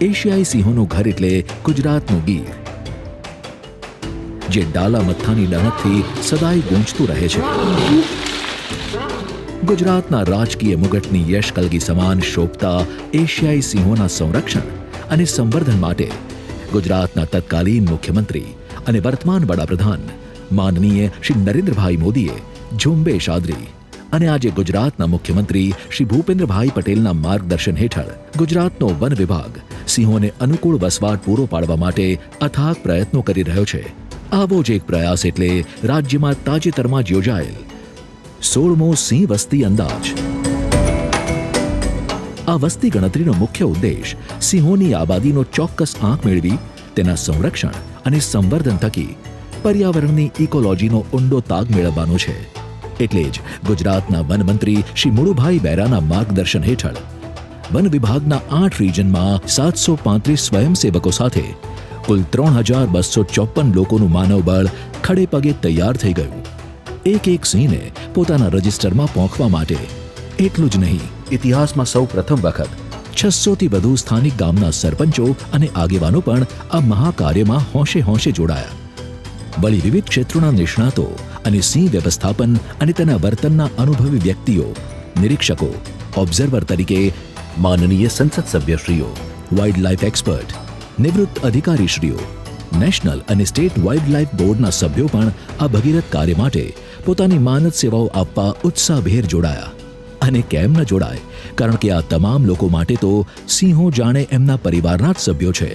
એશિયાઈ સિંહોનું ઘર એટલે ગુજરાતનું ગીર, જે ડાલા મથ્થાની ડણકથી સદાય ગૂંજતું રહે છે. ગુજરાતના રાજકીય મુગટની યશકલગી સમાન શોભતા એશિયાઈ સિંહોના સંરક્ષણ અને સંવર્ધન માટે ગુજરાતના તત્કાલીન મુખ્યમંત્રી અને વર્તમાન વડાપ્રધાન માનનીય શ્રી નરેન્દ્રભાઈ મોદીએ ઝુંબેશ આદરી અને આજે ગુજરાતના મુખ્યમંત્રી શ્રી ભૂપેન્દ્રભાઈ પટેલના માર્ગદર્શન હેઠળ ગુજરાતનો વન વિભાગ સિંહોને અનુકૂળ વસવાટ પૂરો પાડવા માટે અથાગ પ્રયત્નો કરી રહ્યો છે. આવો જ એક પ્રયાસ એટલે રાજ્યમાં તાજેતરમાં જ યોજાયેલ 16મો સિંહ વસ્તી અંદાજ. આ વસ્તી ગણતરીનો મુખ્ય ઉદ્દેશ સિંહોની આબાદીનો ચોક્કસ આંક મેળવી તેના સંરક્ષણ અને સંવર્ધન થકી પર્યાવરણની ઇકોલોજીનો ઊંડો તાગ મેળવવાનો છે. એટલે જ ગુજરાતના વનમંત્રી શ્રી મુળુભાઈ બેરાના માર્ગદર્શન હેઠળ વન વિભાગના 8 રિજનમાં 735 સ્વયંસેવકો સાથે કુલ 3254 લોકોનું માનવબળ ખડે પગે તૈયાર થઈ ગયું. એક સિંહને પોતાના રજિસ્ટરમાં પોંખવા માટે. એટલું જ નહીં, ઇતિહાસમાં સૌ પ્રથમ વખત 600થી વધુ સ્થાનિક ગામના સરપંચો અને આગેવાનો પણ આ મહાકાર્યમાં હોંશે જોડાયા. વળી વિવિધ ક્ષેત્રોના નિષ્ણાતો અને સિંહ વ્યવસ્થાપન અને તેના વર્તનના અનુભવી વ્યક્તિઓ, નિરીક્ષકો, ઓબ્ઝર્વર તરીકે માનનીય સંસદ સભ્યશ્રીઓ, વાઇલ્ડ લાઇફ એક્સપર્ટ, નિવૃત્ત અધિકારીશ્રીઓ, નેશનલ અને સ્ટેટ વાઇલ્ડ લાઇફ બોર્ડના સભ્યો પણ આ ભગીરથ કાર્ય માટે પોતાની માનદ સેવાઓ આપવા ઉત્સાહભેર જોડાયા. અને કેમ ન જોડાય, કારણ કે આ તમામ લોકો માટે તો સિંહો જાણે એમના પરિવારના જ સભ્યો છે.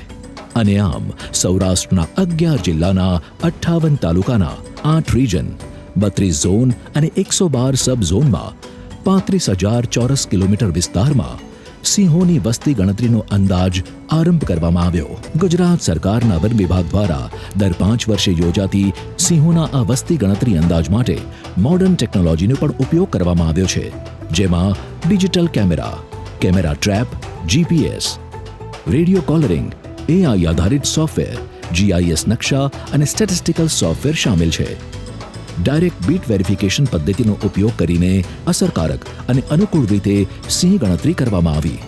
અને આમ સૌરાષ્ટ્રના 11 જિલ્લાના 58 તાલુકાના 8 રિજન, 32 ઝોન અને 112 સબ ઝોનમાં 35,000 ચોરસ કિલોમીટર વિસ્તારમાં સિંહોની વસ્તી ગણતરીનો અંદાજ આરંભ કરવામાં આવ્યો. ગુજરાત સરકારના વન વિભાગ દ્વારા દર 5 વર્ષે યોજાતી સિંહોના આ વસ્તી ગણતરી અંદાજ માટે મોડર્ન ટેકનોલોજીનો પણ ઉપયોગ કરવામાં આવ્યો છે, જેમાં digital camera trap, GPS, radio collaring, AI આધારિત સોફ્ટવેર, જીઆઈએસ નકશા અને સ્ટેટિસ્ટિકલ સોફ્ટવેર શામેલ છે. ડાયરેક્ટ બીટ વેરિફિકેશન પદ્ધતિનો ઉપયોગ કરીને અસરકારક અને અનુકૂળ રીતે સિંહ ગણતરી કરવામાં આવી.